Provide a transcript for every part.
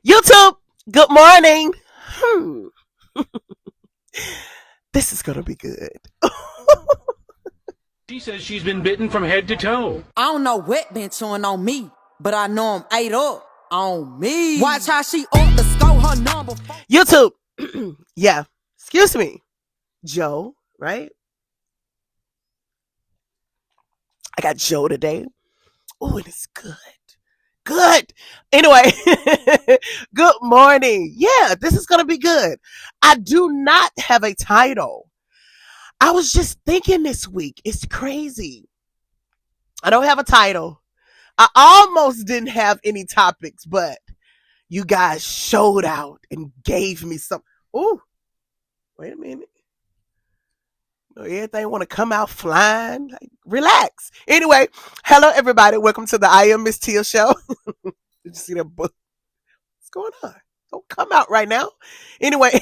YouTube, good morning. Hmm, this is gonna be good. She says she's been bitten from head to toe. I don't know what been chewing on me, but I know I'm ate up on me. Watch how she up to score her number. YouTube, yeah. Excuse me, Joe. Right? I got Joe today. Oh, and it's good. Good. Anyway, good morning. Yeah, this is gonna be good. I do not have a title. I was just thinking this week. It's crazy. I don't have a title. I almost didn't have any topics, but you guys showed out and gave me some. Oh, wait a minute. No, everything want to come out flying. Like, relax. Anyway, hello everybody. Welcome to the I Am Miss Tia show. Did you see that book? What's going on? Don't come out right now. Anyway,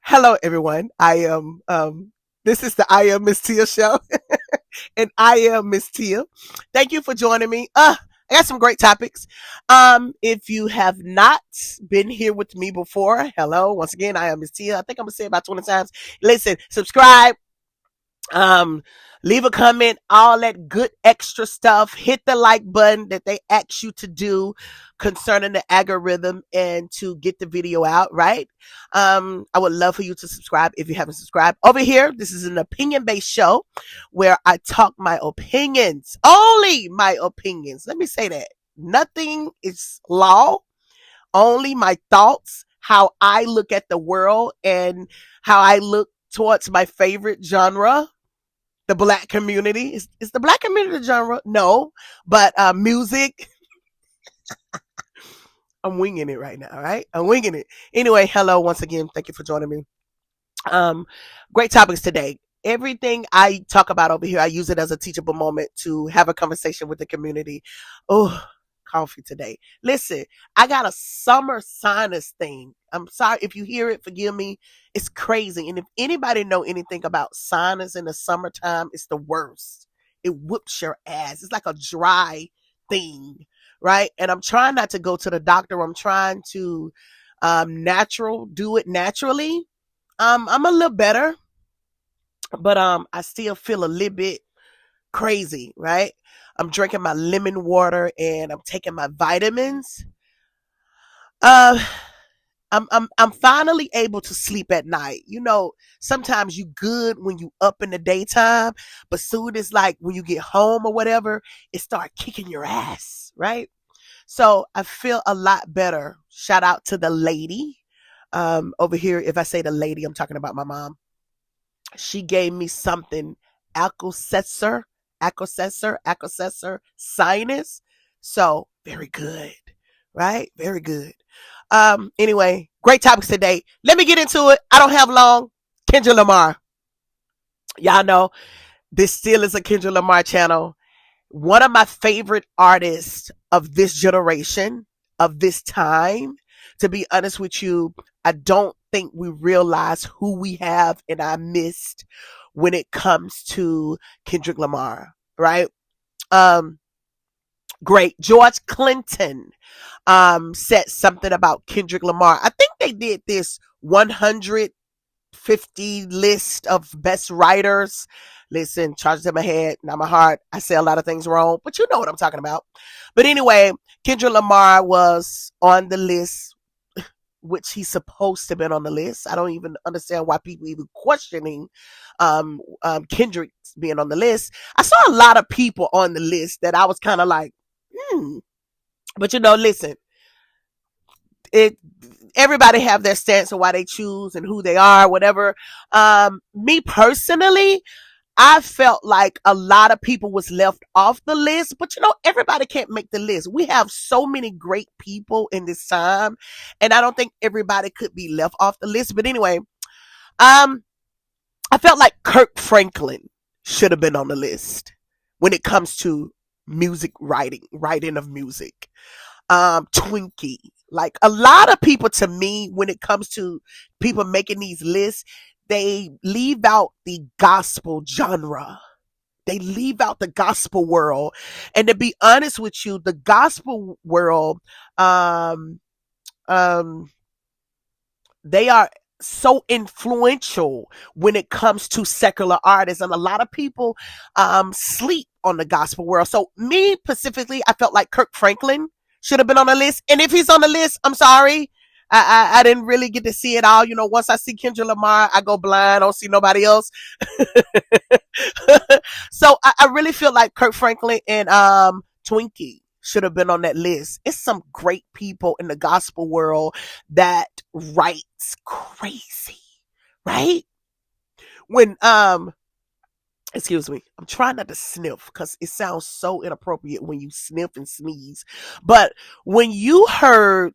hello everyone. I am this is the I Am Miss Tia show. And I am Miss Tia. Thank you for joining me. I got some great topics. If you have not been here with me before, hello. Once again, I am Miss Tia. I think I'm gonna say it about 20 times. Listen, subscribe, um, leave a comment, all that good extra stuff. Hit the like button that they ask you to do concerning the algorithm and to get the video out, right? I would love for you to subscribe if you haven't subscribed. Over here, this is an opinion-based show where I talk my opinions, only my opinions. Let me say that. Nothing is law, only my thoughts, how I look at the world and how I look towards my favorite genre, the black community. Is the black community the genre? No, but music. I'm winging it right now, right? I'm winging it. Anyway, hello once again. Thank you for joining me. Um, Great topics today. Everything I talk about over here, I use it as a teachable moment to have a conversation with the community. Oh, coffee today. Listen, I got a summer sinus thing. I'm sorry if you hear it, forgive me. It's crazy. And if anybody know anything about sinus in the summertime, it's the worst. It whoops your ass. It's like a dry thing, right? And I'm trying not to go to the doctor. I'm trying to do it naturally. I'm a little better, but I still feel a little bit crazy, right? I'm drinking my lemon water and I'm taking my vitamins. Uh, I'm finally able to sleep at night. You know, sometimes you good when you up in the daytime, but soon as like when you get home or whatever, it start kicking your ass, right? So I feel a lot better. Shout out to the lady. Over here, if I say the lady, I'm talking about my mom. She gave me something, Alka-Seltzer sinus. So very good, right? Very good. Anyway, great topics today. Let me get into it. I don't have long. Kendrick Lamar. Y'all know this still is a Kendrick Lamar channel. One of my favorite artists of this generation, of this time. To be honest with you, I don't think we realize who we have in our midst when it comes to Kendrick Lamar, right? Um, Great. George Clinton said something about Kendrick Lamar. I think they did this 150 list of best writers. Listen, charges in my head, not my heart. I say a lot of things wrong, but you know what I'm talking about. But anyway, Kendrick Lamar was on the list, which he's supposed to have been on the list. I don't even understand why people even questioning Kendrick being on the list. I saw a lot of people on the list that I was kind of like, But you know, listen, it everybody have their stance on why they choose and who they are, whatever. Me personally, I felt like a lot of people was left off the list, but you know, everybody can't make the list. We have so many great people in this time, and I don't think everybody could be left off the list. But anyway, I felt like Kirk Franklin should have been on the list when it comes to music writing of music. Twinkie. Like a lot of people, to me, when it comes to people making these lists, they leave out the gospel genre. They leave out the gospel world. And to be honest with you, the gospel world, um they are so influential when it comes to secular artists, and a lot of people sleep on the gospel world. So me specifically, I felt like Kirk Franklin should have been on the list, and if he's on the list, I'm sorry. I didn't really get to see it all. Once I see Kendrick Lamar, I go blind. I don't see nobody else. So I really feel like Kirk Franklin and Twinkie should have been on that list. It's some great people in the gospel world that writes crazy, right? When excuse me, I'm trying not to sniff because it sounds so inappropriate when you sniff and sneeze. But when you heard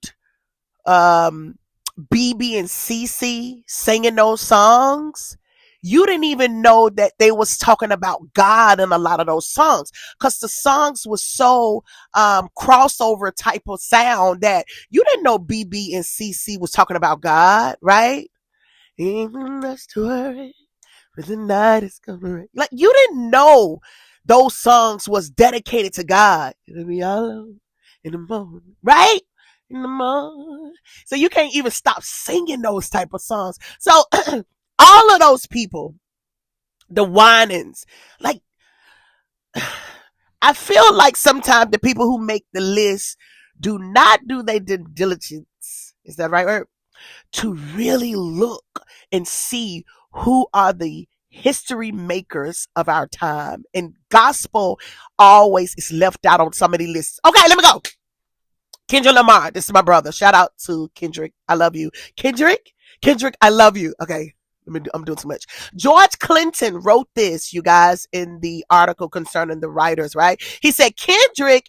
um BB and CC singing those songs, you didn't even know that they was talking about God in a lot of those songs, because the songs was so crossover type of sound that you didn't know BB and CC was talking about God, right? Even less to worry, but the night is coming. Like, you didn't know those songs was dedicated to God. It'll be all over in the morning, right? In the morning. So you can't even stop singing those type of songs. So all of those people, the Winans, like, I feel like sometimes the people who make the list do not do their due diligence. Is that right word? To really look and see who are the history makers of our time. And gospel always is left out on some of these lists. Okay, let me go. Kendrick Lamar. This is my brother. Shout out to Kendrick. I love you. Kendrick, I love you. Okay. I'm doing too much. George Clinton wrote this, you guys, in the article concerning the writers, right? He said Kendrick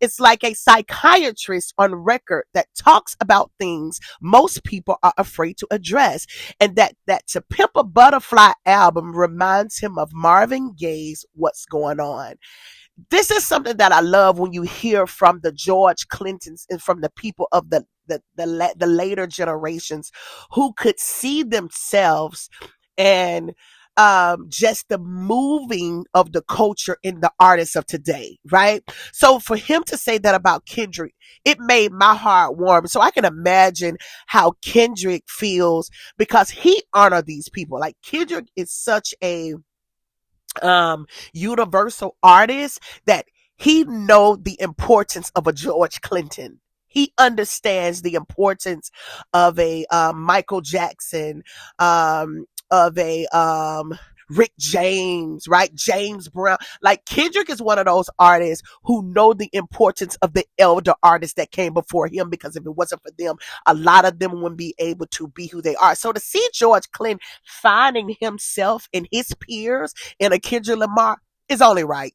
is like a psychiatrist on record that talks about things most people are afraid to address, and that To Pimp a Butterfly album reminds him of Marvin Gaye's What's Going On. This is something that I love when you hear from the George Clintons and from the people of the later generations who could see themselves and just the moving of the culture in the artists of today, right? So for him to say that about Kendrick, it made my heart warm. So I can imagine how Kendrick feels, because he honored these people. Like, Kendrick is such a universal artist that he know the importance of a George Clinton. He understands the importance of a Michael Jackson, of a Rick James, right? James Brown. Like, Kendrick is one of those artists who know the importance of the elder artists that came before him, because if it wasn't for them, a lot of them wouldn't be able to be who they are. So to see George Clinton finding himself and his peers in a Kendrick Lamar is only right.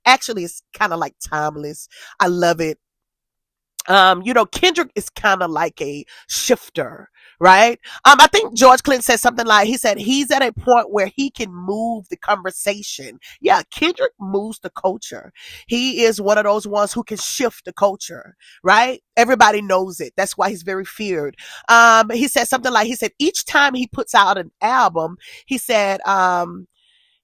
Actually, it's kind of like timeless. I love it. Kendrick is kind of like a shifter, right? I think George Clinton said something like, he said he's at a point where he can move the conversation. Yeah, Kendrick moves the culture. He is one of those ones who can shift the culture, right? Everybody knows it. That's why he's very feared. He said something like, he said each time he puts out an album, he said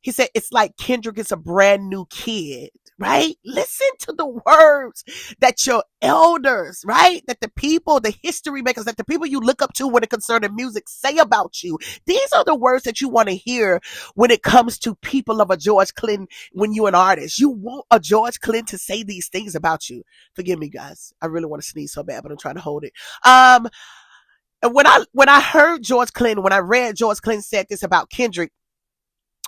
it's like Kendrick is a brand new kid, right? Listen to the words that your elders, right? That the people, the history makers, that the people you look up to when it concerns music say about you. These are the words that you want to hear when it comes to people of a George Clinton. When you're an artist, you want a George Clinton to say these things about you. Forgive me, guys. I really want to sneeze so bad, but I'm trying to hold it. And when I heard George Clinton, when I read George Clinton said this about Kendrick,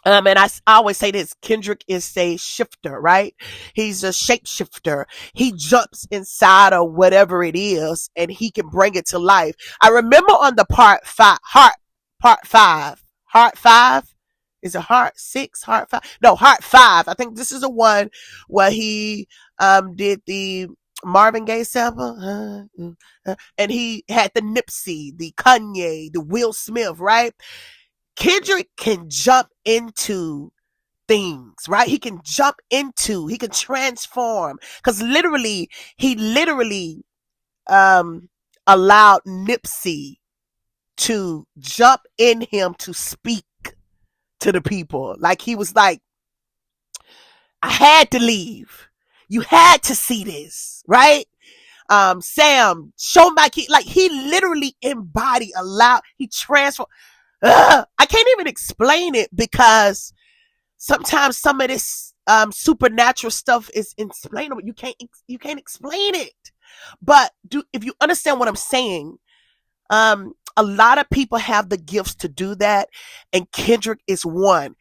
and I always say this, Kendrick is a shifter, right? He's a shapeshifter. He jumps inside of whatever it is and he can bring it to life. I remember on the part five, is it heart six, heart five? No, heart five. I think this is the one where he did the Marvin Gaye sample, and he had the Nipsey, the Kanye, the Will Smith, right? Kendrick can jump into things, right? He can transform, because he literally allowed Nipsey to jump in him to speak to the people. Like, he was like, I had to leave. You had to see this, right? Sam, show my key. Like he literally embodied, he transformed. I can't even explain it because sometimes some of this supernatural stuff is inexplainable. You can't explain it. But if you understand what I'm saying, a lot of people have the gifts to do that, and Kendrick is one.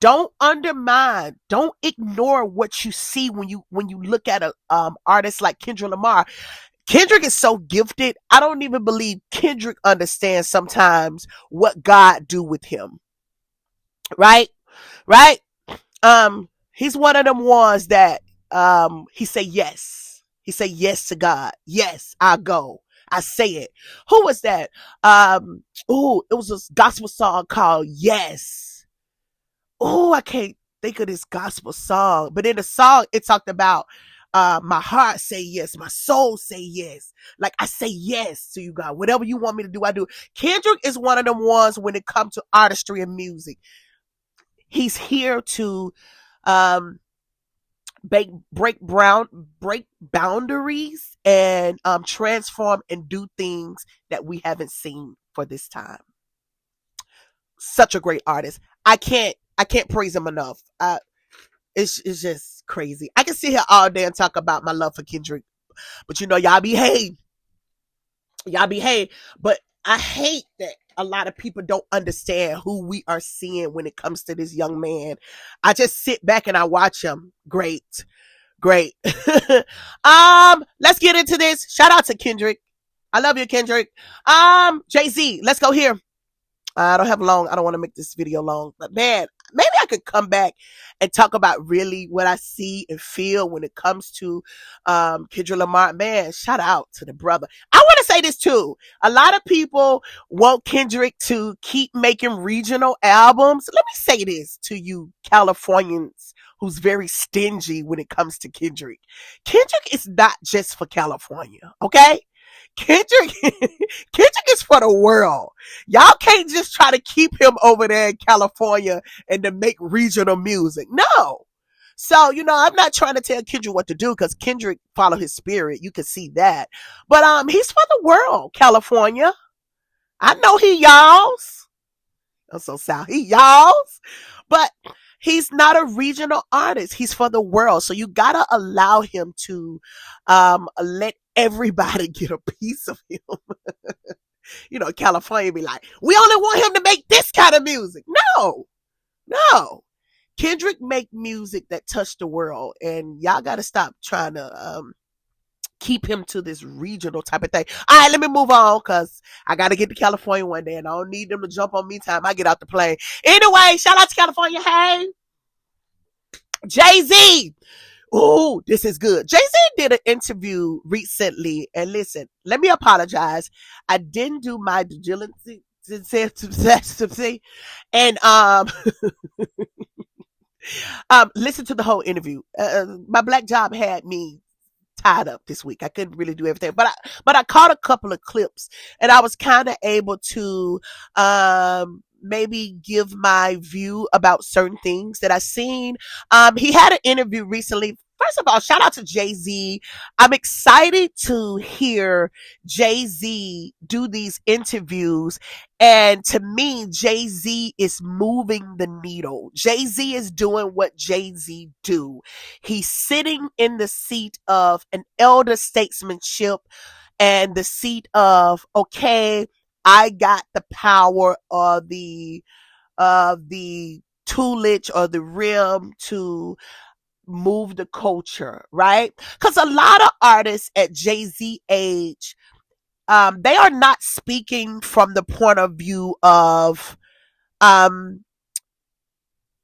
Don't undermine, don't ignore what you see when you look at a artist like Kendrick Lamar. Kendrick is so gifted. I don't even believe Kendrick understands sometimes what God do with him. Right? Right? He's one of them ones that he say yes. He say yes to God. Yes, I go. I say it. Who was that? It was a gospel song called Yes. I can't think of this gospel song. But in the song, it talked about my heart say yes, my soul say yes. Like I say yes to you, God. Whatever you want me to do, I do. Kendrick is one of them ones when it comes to artistry and music. He's here to break boundaries and transform and do things that we haven't seen for this time. Such a great artist. I can't praise him enough. It's just crazy. I can sit here all day and talk about my love for Kendrick, but y'all behave. But I hate that a lot of people don't understand who we are seeing when it comes to this young man. I just sit back and I watch him. Great. Let's get into this. Shout out to Kendrick. I love you, Kendrick. Jay-Z, let's go here. I don't have long. I don't want to make this video long, but man, maybe I could come back and talk about really what I see and feel when it comes to Kendrick Lamar. Man, shout out to the brother. I want to say this too. A lot of people want Kendrick to keep making regional albums. Let me say this to you Californians who's very stingy when it comes to Kendrick. Kendrick is not just for California, okay? Kendrick is for the world. Y'all can't just try to keep him over there in California and to make regional music. No. So, I'm not trying to tell Kendrick what to do because Kendrick follow his spirit. You can see that. But he's for the world, California. I know he y'all's. I'm so sorry. He y'all's. But he's not a regional artist. He's for the world. So you gotta allow him to let everybody get a piece of him. California be like, we only want him to make this kind of music. No. Kendrick make music that touch the world, and y'all got to stop trying to keep him to this regional type of thing. All right, let me move on because I got to get to California one day, and I don't need them to jump on me time I get out the plane. Anyway, shout out to California. Hey, Jay-Z. Oh, this is good. Jay-Z did an interview recently, and listen, let me apologize. I didn't do my due diligence, and listen to the whole interview. My black job had me tied up this week. I couldn't really do everything, but I caught a couple of clips, and I was kind of able to maybe give my view about certain things that I seen. He had an interview recently. First of all, shout out to Jay-Z. I'm excited to hear Jay-Z do these interviews. And to me, Jay-Z is moving the needle. Jay-Z is doing what Jay-Z do. He's sitting in the seat of an elder statesmanship and the seat of, okay, I got the power of the toolage or the rim to move the culture, right? Because a lot of artists at Jay-Z age, they are not speaking from the point of view of I'm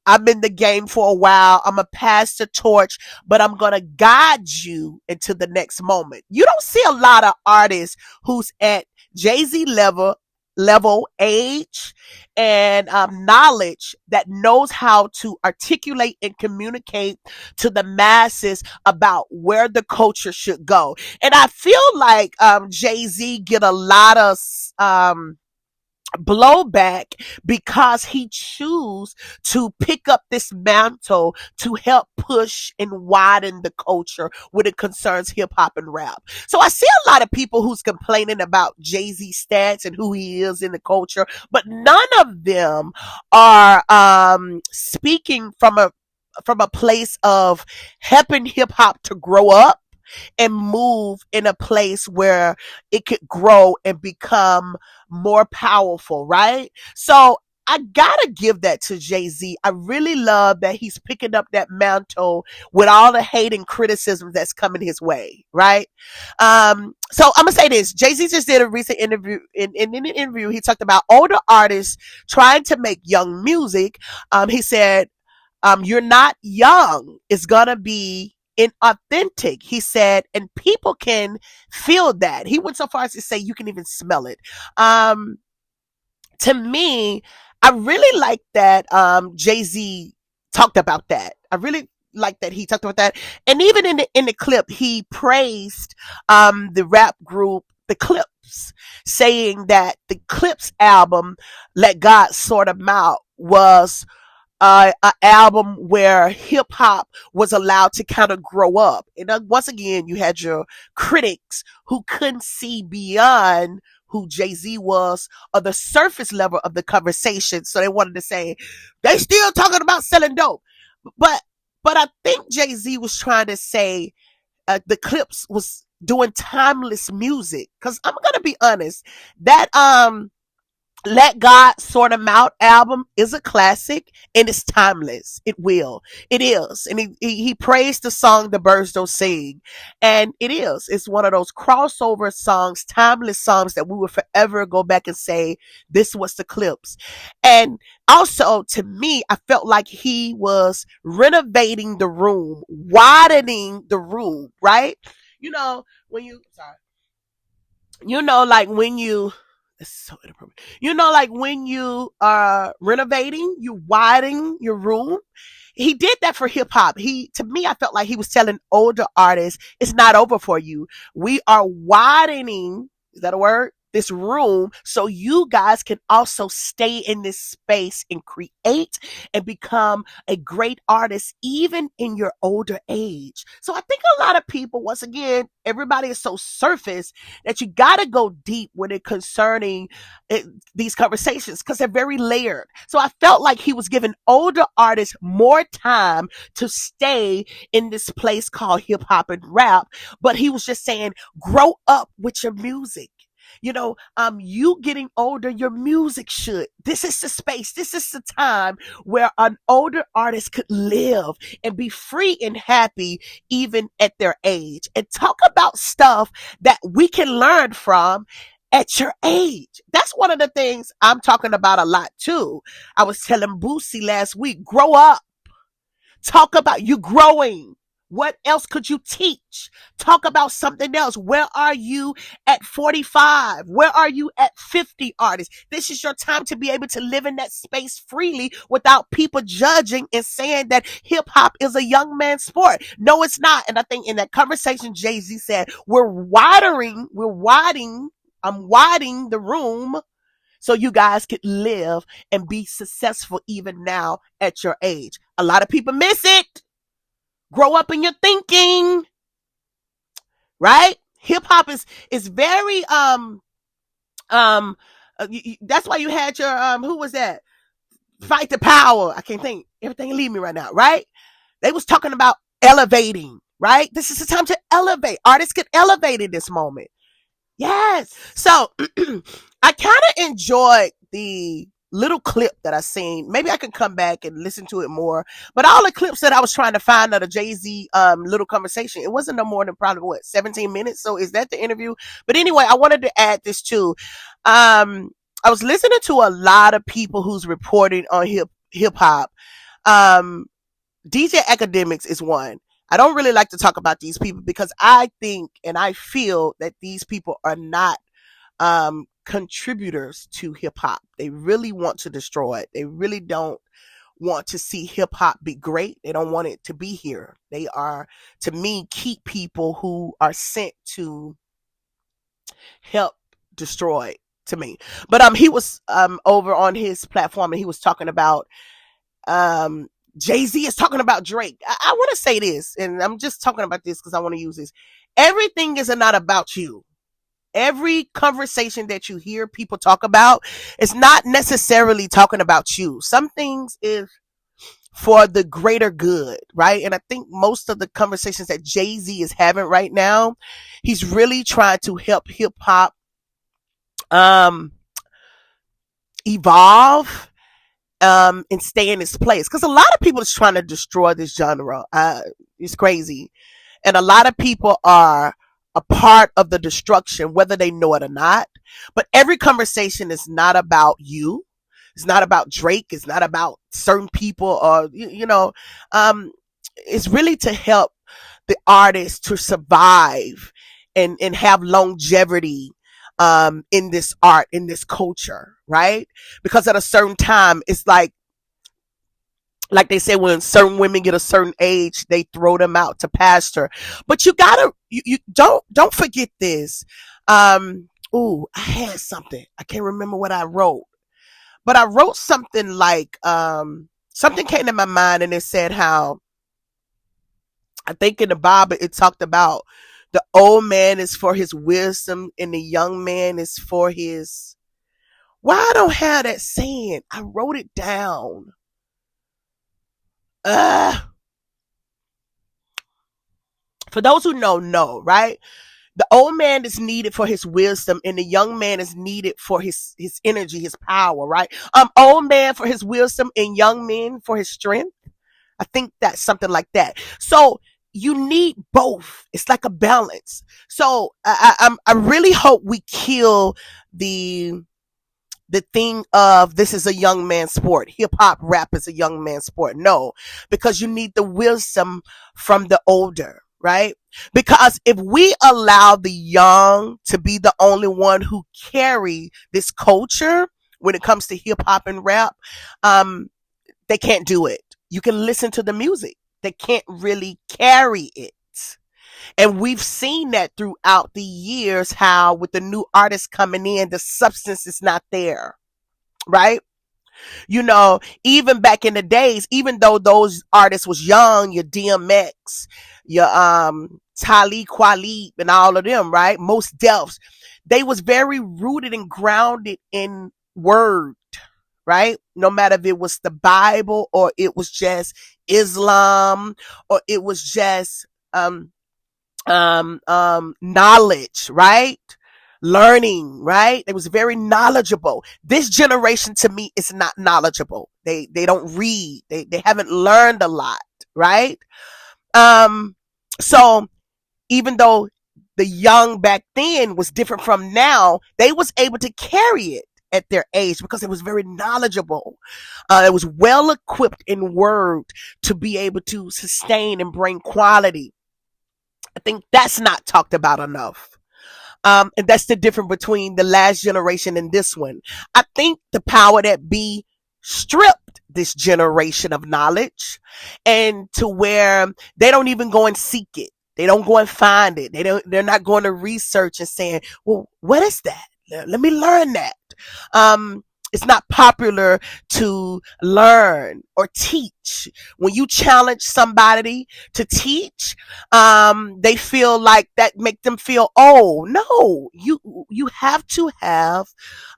in the game for a while. I'm going to pass the torch, but I'm going to guide you into the next moment. You don't see a lot of artists who's at Jay-Z level age and knowledge that knows how to articulate and communicate to the masses about where the culture should go. And I feel like Jay-Z get a lot of blowback because he choose to pick up this mantle to help push and widen the culture when it concerns hip hop and rap. So I see a lot of people who's complaining about Jay-Z stats and who he is in the culture, but none of them are speaking from a place of helping hip hop to grow up and move in a place where it could grow and become more powerful, right? So I gotta give that to Jay Z. I really love that he's picking up that mantle with all the hate and criticism that's coming his way, right? So I'm gonna say this: Jay Z just did a recent interview. In an interview, he talked about older artists trying to make young music. He said you're not young. It's gonna be inauthentic, he said, and people can feel that. He went so far as to say you can even smell it. Um, to me, I really like that Jay Z talked about that. I really like that he talked about that, and even in the clip, he praised the rap group the Clips, saying that the Clips album, Let God Sort 'Em Out, was an album where hip hop was allowed to kind of grow up. And once again, you had your critics who couldn't see beyond who Jay Z was or the surface level of the conversation. So they wanted to say, they still talking about selling dope. But, but I think Jay Z was trying to say the Clips was doing timeless music. Cause I'm going to be honest, that, let God Sort 'Em Out album is a classic and it's timeless. It will. It is. And he praised the song The Birds Don't Sing. And it is. It's one of those crossover songs, timeless songs that we will forever go back and say, this was the Clips. And also, to me, I felt like he was renovating the room, widening the room, right? You know, when you, sorry, you know, like when you, it's so inappropriate. You know, like when you are renovating, you widening your room. He did that for hip hop. To me, I felt like he was telling older artists, it's not over for you. We are widening, is that a word? This room so you guys can also stay in this space and create and become a great artist even in your older age. So I think a lot of people, once again, everybody is so surface that you got to go deep when it concerning it, these conversations because they're very layered. So I felt like he was giving older artists more time to stay in this place called hip hop and rap, but he was just saying, grow up with your music. You know, you getting older, your music should. This is the space. This is the time where an older artist could live and be free and happy even at their age and talk about stuff that we can learn from at your age. That's one of the things I'm talking about a lot too. I was telling Boosie last week, grow up. Talk about you growing. What else could you teach? Talk about something else. Where are you at 45? Where are you at 50 artists? This is your time to be able to live in that space freely without people judging and saying that hip hop is a young man's sport. No, it's not. And I think in that conversation, Jay-Z said, I'm widening the room so you guys could live and be successful even now at your age. A lot of people miss it. Grow up in your thinking, right? Hip hop is very that's why you had your who was that? Fight the Power. I can't think. Everything leave me right now, right? They was talking about elevating, right? This is the time to elevate. Artists get elevated this moment. Yes. So I kind of enjoyed the little clip that I seen. Maybe I can come back and listen to it more. But all the clips that I was trying to find out of Jay-Z little conversation, it wasn't no more than probably 17 minutes. So is that the interview? But anyway, I wanted to add this too. I was listening to a lot of people who's reporting on hip hop. DJ Academics is one. I don't really like to talk about these people because I think and I feel that these people are not contributors to hip hop. They really want to destroy it. They really don't want to see hip hop be great. They don't want it to be here. They are, to me, key people who are sent to help destroy to me. But he was over on his platform and he was talking about um Jay-Z is talking about Drake. I want to say this, and I'm just talking about this because I want to use this. Everything is not about you. Every conversation that you hear people talk about is not necessarily talking about you. Some things is for the greater good, right? And I think most of the conversations that Jay-Z is having right now, he's really trying to help hip hop um evolve and stay in its place. Because a lot of people is trying to destroy this genre. It's crazy. And a lot of people are a part of the destruction, whether they know it or not. But every conversation is not about you. It's not about Drake. It's not about certain people or, it's really to help the artist to survive and have longevity in this art, in this culture, right? Because at a certain time, it's like they say, when certain women get a certain age, they throw them out to pasture. But you don't forget this. I had something. I can't remember what I wrote, but I wrote something like, something came to my mind and it said how, I think in the Bible, it talked about the old man is for his wisdom and the young man is for his, why I don't have that saying? I wrote it down. For those who know, right? The old man is needed for his wisdom and the young man is needed for his energy, his power, right? Old man for his wisdom and young men for his strength. I think that's something like that. So you need both. It's like a balance. So I really hope we kill the thing of this is a young man's sport. Hip hop rap is a young man's sport. No, because you need the wisdom from the older, right? Because if we allow the young to be the only one who carry this culture when it comes to hip hop and rap, they can't do it. You can listen to the music. They can't really carry it. And we've seen that throughout the years, how with the new artists coming in, the substance is not there, right? Even back in the days, even though those artists was young, your DMX, your Talib Kweli and all of them, right? Most Defs, they was very rooted and grounded in word, right? No matter if it was the Bible or it was just Islam or it was just knowledge, right? Learning, right? It was very knowledgeable. This generation to me is not knowledgeable. They don't read. They haven't learned a lot, right? So even though the young back then was different from now, they was able to carry it at their age because it was very knowledgeable. It was well equipped in word to be able to sustain and bring quality. I think that's not talked about enough. And that's the difference between the last generation and this one. I think the power that be stripped this generation of knowledge and to where they don't even go and seek it. They don't go and find it. They're not going to research and saying, well, what is that? Let me learn that. It's not popular to learn or teach. When you challenge somebody to teach, they feel like that make them feel, oh no, you have to have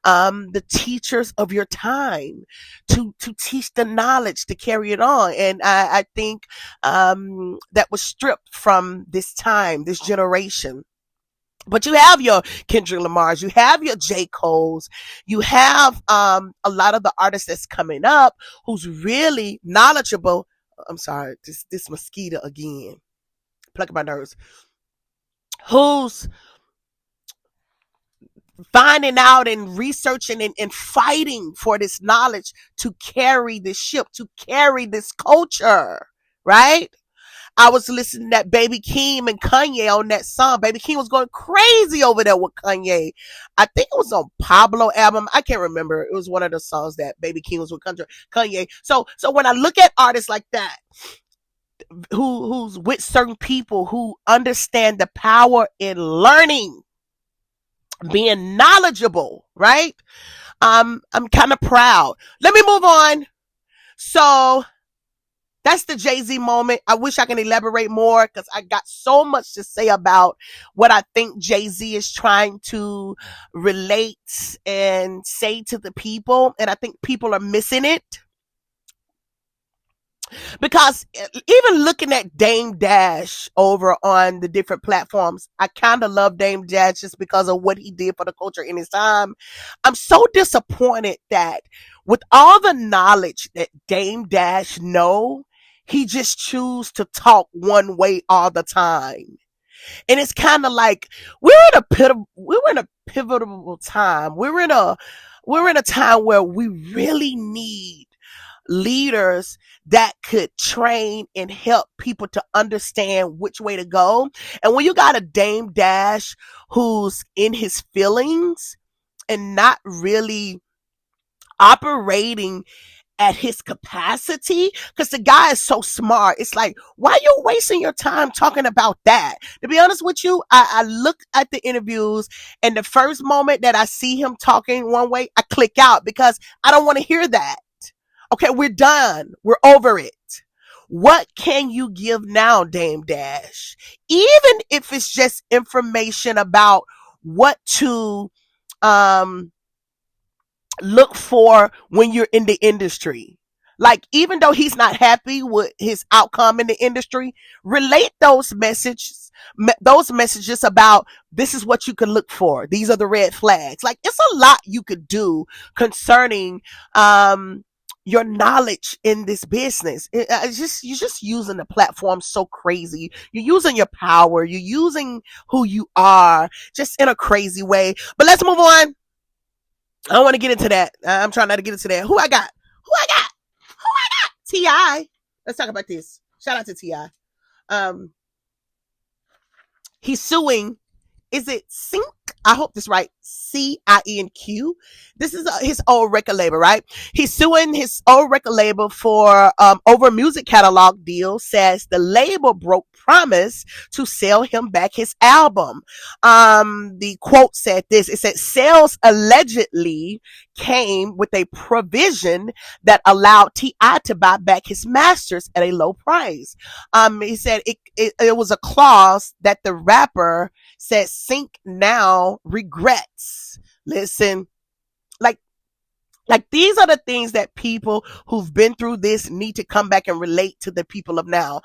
the teachers of your time to teach the knowledge to carry it on. And I think that was stripped from this time, this generation. But you have your Kendrick Lamar's, you have your J. Cole's, you have a lot of the artists that's coming up who's really knowledgeable. I'm sorry, this mosquito again, plucking my nerves. Who's finding out and researching and fighting for this knowledge to carry this ship, to carry this culture, right? I was listening to that Baby Keem and Kanye on that song. Baby Keem was going crazy over there with Kanye. I think it was on Pablo album. I can't remember. It was one of the songs that Baby Keem was with Kanye. So when I look at artists like that, who's with certain people who understand the power in learning, being knowledgeable, right? I'm kind of proud. Let me move on. So that's the Jay-Z moment. I wish I can elaborate more because I got so much to say about what I think Jay-Z is trying to relate and say to the people. And I think people are missing it. Because even looking at Dame Dash over on the different platforms, I kind of love Dame Dash just because of what he did for the culture in his time. I'm so disappointed that with all the knowledge that Dame Dash know, he just choose to talk one way all the time. And it's kind of like we're in a pivotal time. We're in a time where we really need leaders that could train and help people to understand which way to go. And when you got a Dame Dash who's in his feelings and not really operating at his capacity, because the guy is so smart. It's like, why are you wasting your time talking about that? To be honest with you, I look at the interviews, and the first moment that I see him talking one way, I click out because I don't want to hear that. Okay, we're done. We're over it. What can you give now, Dame Dash? Even if it's just information about what to um look for when you're in the industry. Like, even though he's not happy with his outcome in the industry, relate those messages about this is what you can look for. These are the red flags. Like, it's a lot you could do concerning your knowledge in this business. You're just using the platform so crazy. You're using your power. You're using who you are just in a crazy way. But let's move on. I don't want to get into that. I'm trying not to get into that. Who I got? Who I got? Who I got? T.I. Let's talk about this. Shout out to T.I. Um, he's suing. Is it Sync? I hope this right. CINQ. This is his old record label, right? He's suing his old record label for over music catalog deal. Says the label broke promise to sell him back his album. The quote said this. It said sales allegedly came with a provision that allowed T.I. to buy back his masters at a low price. He said it was a clause that the rapper said Sync now regrets. Listen, like these are the things that people who've been through this need to come back and relate to the people of now.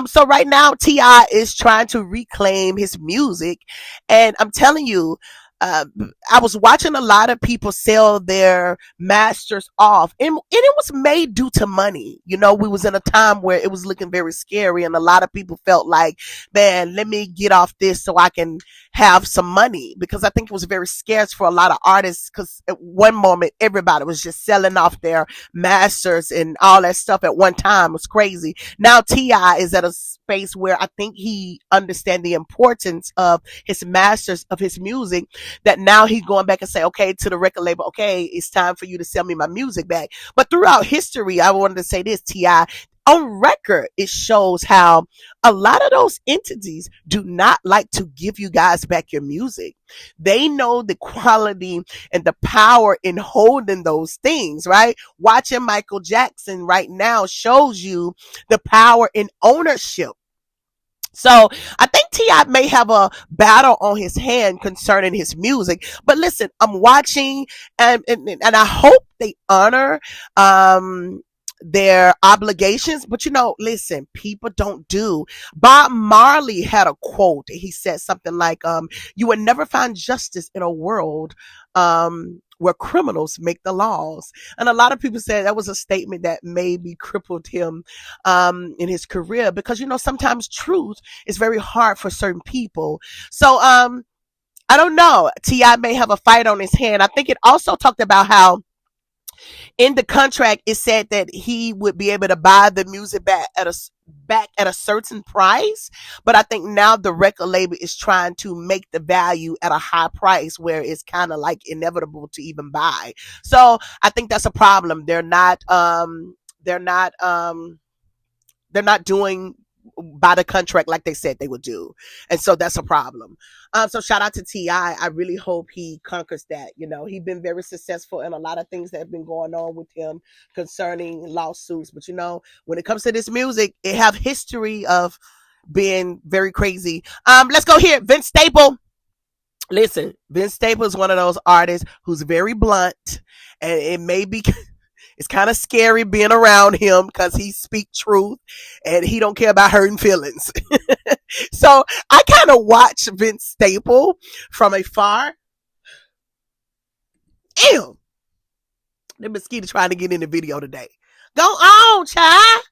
So right now T.I. is trying to reclaim his music, and I'm telling you, uh, I was watching a lot of people sell their masters off, and it was made due to money. You know, we was in a time where it was looking very scary, and a lot of people felt like, man, let me get off this so I can have some money, because I think it was very scarce for a lot of artists, because at one moment everybody was just selling off their masters and all that stuff at one time. It was crazy. Now T.I. is at a space where I think he understands the importance of his masters of his music, that now he's going back and say, okay, to the record label, okay, it's time for you to sell me my music back. But throughout history, I wanted to say this, T.I., on record, it shows how a lot of those entities do not like to give you guys back your music. They know the quality and the power in holding those things, right? Watching Michael Jackson right now shows you the power in ownership. So I think T.I. may have a battle on his hand concerning his music. But listen, I'm watching, and I hope they honor their obligations. But listen, people don't do. Bob Marley had a quote. He said something like, you will never find justice in a world where criminals make the laws. And a lot of people said that was a statement that maybe crippled him in his career, because sometimes truth is very hard for certain people. So I don't know. T.I. may have a fight on his hand. I think it also talked about how in the contract it said that he would be able to buy the music back at a certain price, but I think now the record label is trying to make the value at a high price where it's kind of like inevitable to even buy. So I think that's a problem. They're not doing by the contract like they said they would do. And so that's a problem. So shout out to T.I. I really hope he conquers that. He's been very successful in a lot of things that have been going on with him concerning lawsuits. But when it comes to this music, it have history of being very crazy. Let's go here. Vince Staple. Listen, Vince Staple is one of those artists who's very blunt, and it may be it's kind of scary being around him because he speak truth and he don't care about hurting feelings. So I kind of watch Vince Staple from afar. Ew, the mosquito trying to get in the video today. Go on, child.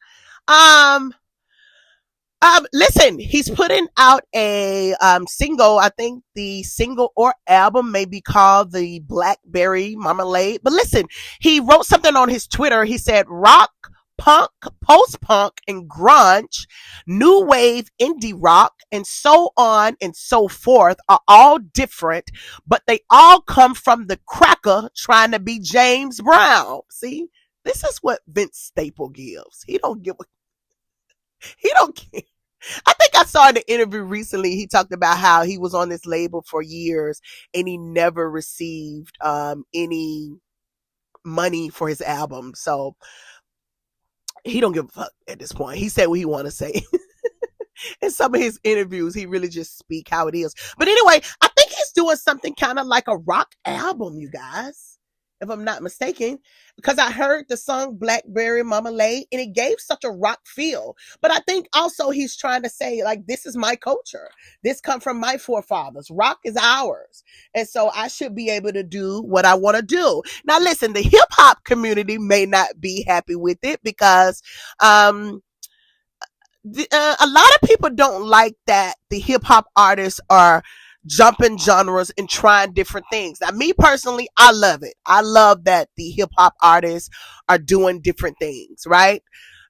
Listen, he's putting out a single. I think the single or album may be called the Blackberry Marmalade. But listen, he wrote something on his Twitter. He said, rock, punk, post-punk, and grunge, new wave, indie rock, and so on and so forth are all different, but they all come from the cracker trying to be James Brown. See, this is what Vince Staple gives. He don't care. I think I saw in the interview recently, he talked about how he was on this label for years and he never received any money for his album. So he don't give a fuck at this point. He said what he want to say. In some of his interviews, he really just speak how it is. But anyway, I think he's doing something kind of like a rock album, you guys, if I'm not mistaken, because I heard the song Blackberry Marmalade and it gave such a rock feel. But I think also he's trying to say, like, this is my culture. This come from my forefathers. Rock is ours. And so I should be able to do what I want to do. Now, listen, the hip hop community may not be happy with it because, a lot of people don't like that the hip hop artists are jumping genres and trying different things. Now, me personally, I love it. I love that the hip hop artists are doing different things, right?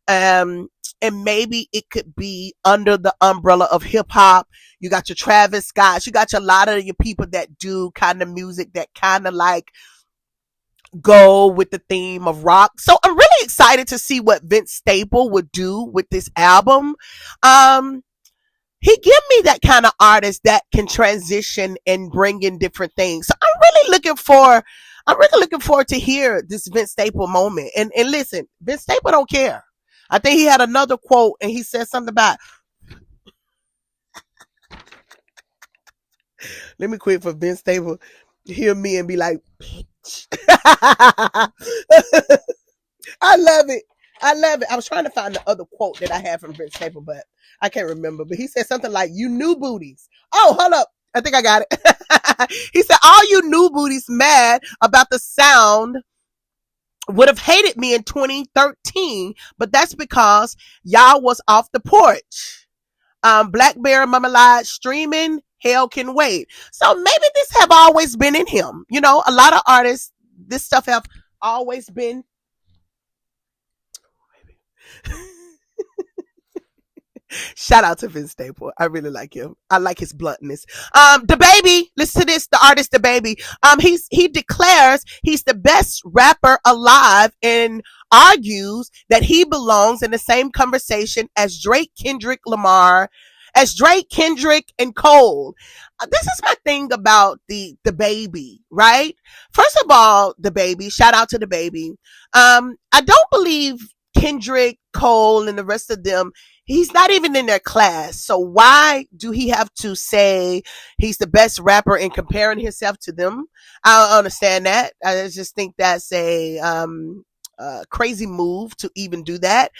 And maybe it could be under the umbrella of hip hop. You got your Travis Scotts, you got a lot of your people that do kind of music that kind of like go with the theme of rock. So I'm really excited to see what Vince Staple would do with this album. He give me that kind of artist that can transition and bring in different things. So I'm really looking forward to hear this Vince Staple moment. And listen, Vince Staple don't care. I think he had another quote and he said something about, let me quit for Vince Staple hear me and be like, bitch. I love it. I was trying to find the other quote that I had from Vince Staple, but I can't remember. But he said something like, you new booties. Oh, hold up. I think I got it. He said, all you new booties mad about the sound would have hated me in 2013, but that's because y'all was off the porch. Blackberry Marmalade streaming, hell can wait. So maybe this have always been in him. A lot of artists, this stuff have always been. Shout out to Vince Staple. I really like him. I like his bluntness. The Baby, listen to this. The artist, The Baby. He declares he's the best rapper alive and argues that he belongs in the same conversation as Drake, Kendrick, and Cole. This is my thing about the Baby, right? First of all, The Baby, shout out to The Baby. I don't believe Kendrick, Cole, and the rest of them, he's not even in their class. So why do he have to say he's the best rapper and comparing himself to them? I don't understand that. I just think that's a crazy move to even do that.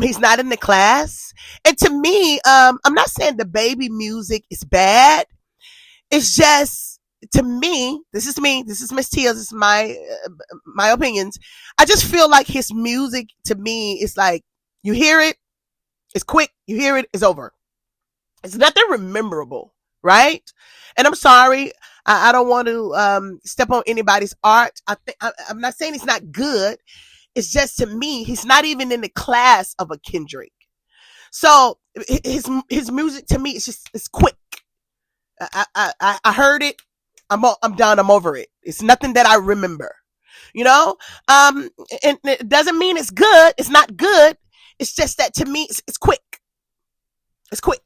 He's not in the class. And to me, I'm not saying The Baby music is bad. It's just, to me, this is Miss Tia, this is my opinions. I just feel like his music, to me, is like, you hear it, it's quick, you hear it, it's over. It's nothing memorable, right? And I'm sorry, I don't want to step on anybody's art. I'm not saying it's not good. It's just, to me, he's not even in the class of a Kendrick. So his music, to me, it's quick. I heard it. I'm done. I'm over it. It's nothing that I remember, and it doesn't mean it's good. It's not good. It's just that, to me, it's quick. It's quick.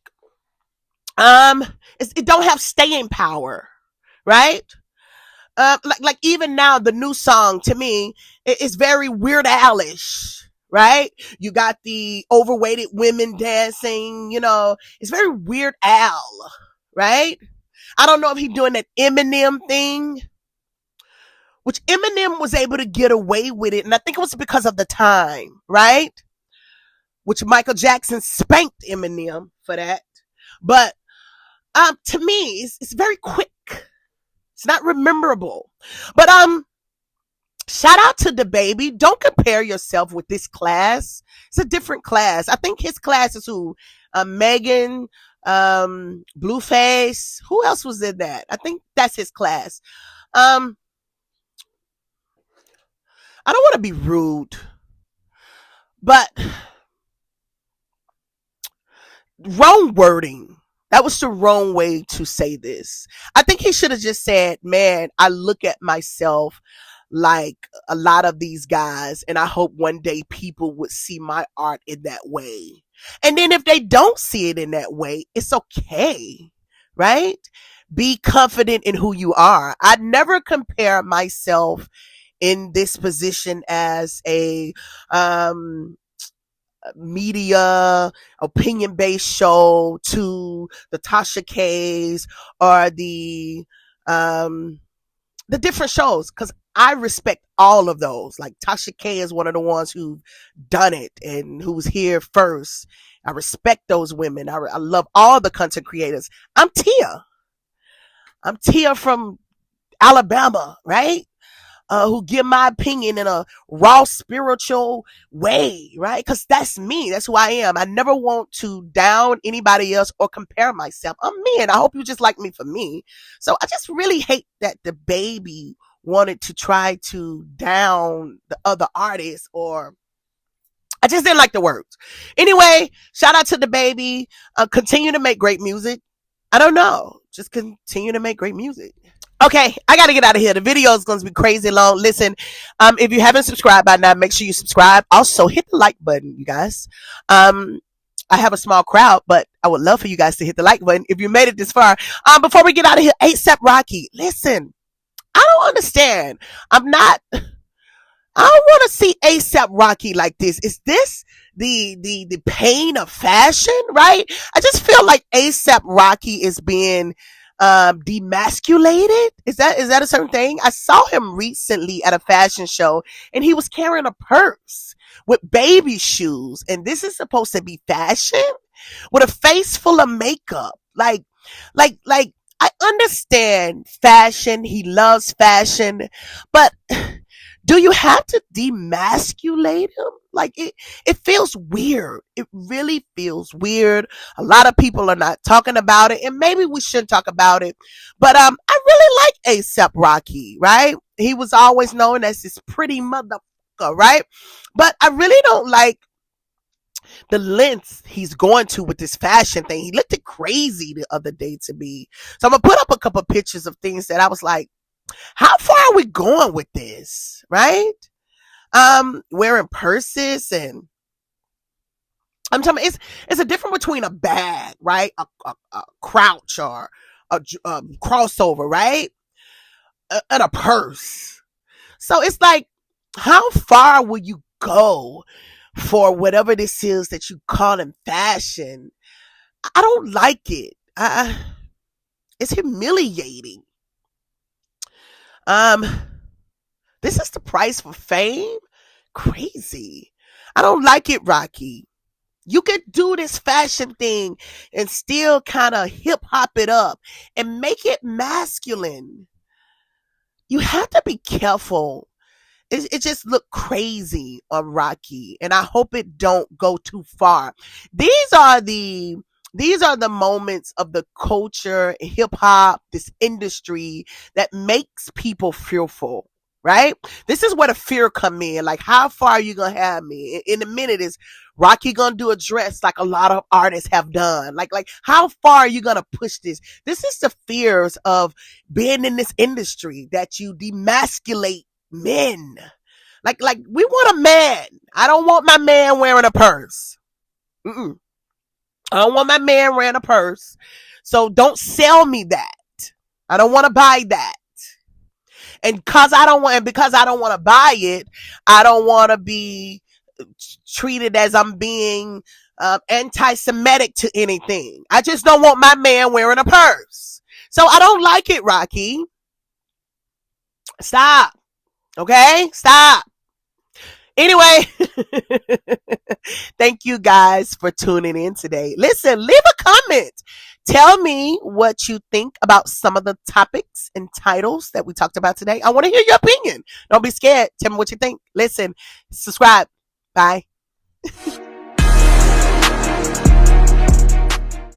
Um, it don't have staying power, right? Like even now, the new song to me is very Weird Alish, right? You got the overweighted women dancing, it's very Weird Al, right? I don't know if he's doing that Eminem thing, which Eminem was able to get away with it, and I think it was because of the time, right? Which Michael Jackson spanked Eminem for that. But to me, it's very quick. It's not rememberable. But shout out to the baby. Don't compare yourself with this class. It's a different class. I think his class is who? Megan, Blueface. Who else was in that? I think that's his class. I don't want to be rude, but wrong wording. That was the wrong way to say this. I think he should have just said, man, I look at myself like a lot of these guys, and I hope one day people would see my art in that way. And then if they don't see it in that way, it's okay, right? Be confident in who you are. I never compare myself in this position as a media opinion based show to the Tasha K's or the different shows, because I respect all of those. Like Tasha K is one of the ones who done it and who's here first. I respect those women. I love all the content creators. I'm Tia. I'm Tia from Alabama, right? Who give my opinion in a raw spiritual way, right? Because that's me. That's who I am. I never want to down anybody else or compare myself. I'm me, and I hope you just like me for me. So I just really hate that the baby wanted to try to down the other artists, or I just didn't like the words. Anyway, shout out to the baby. Continue to make great music. I don't know. Just continue to make great music. Okay, I gotta get out of here. The video is going to be crazy long. Listen, if you haven't subscribed by now, make sure you subscribe. Also, hit the like button, you guys. I have a small crowd, but I would love for you guys to hit the like button if you made it this far. Before we get out of here, ASAP Rocky. Listen, I don't understand. I don't want to see ASAP Rocky like this. Is this the pain of fashion, right? I just feel like ASAP Rocky is being demasculated. Is that a certain thing? I saw him recently at a fashion show, and he was carrying a purse with baby shoes, and this is supposed to be fashion with a face full of makeup. Like I understand fashion. He loves fashion, but do you have to demasculate him? Like it feels weird. It really feels weird. A lot of people are not talking about it, and maybe we shouldn't talk about it. But I really like ASAP Rocky, right? He was always known as this pretty motherfucker, right? But I really don't like the lengths he's going to with this fashion thing. He looked crazy the other day to me. So I'm gonna put up a couple pictures of things that I was like, how far are we going with this, right? Wearing purses, and I'm talking, it's a difference between a bag, right? A crouch or a crossover, right? And a purse. So it's like, how far will you go for whatever this is that you call in fashion? I don't like it. It's humiliating. This is the price for fame? Crazy. I don't like it, Rocky. You could do this fashion thing and still kind of hip hop it up and make it masculine. You have to be careful. It just looked crazy on Rocky, and I hope it don't go too far. These are the moments of the culture, hip hop, this industry that makes people fearful, right? This is where the fear come in. Like, how far are you gonna have me? In a minute, is Rocky gonna do a dress like a lot of artists have done? Like how far are you gonna push this? This is the fears of being in this industry, that you demasculate men. Like we want a man. I don't want my man wearing a purse. Mm-mm. I don't want my man wearing a purse. So don't sell me that. I don't want to buy that. And because I don't want to buy it, I don't want to be treated as I'm being anti-Semitic to anything. I just don't want my man wearing a purse. So I don't like it, Rocky. Stop. Okay? Stop. Anyway, thank you guys for tuning in today. Listen, leave a comment. Tell me what you think about some of the topics and titles that we talked about today. I want to hear your opinion. Don't be scared. Tell me what you think. Listen, subscribe. Bye.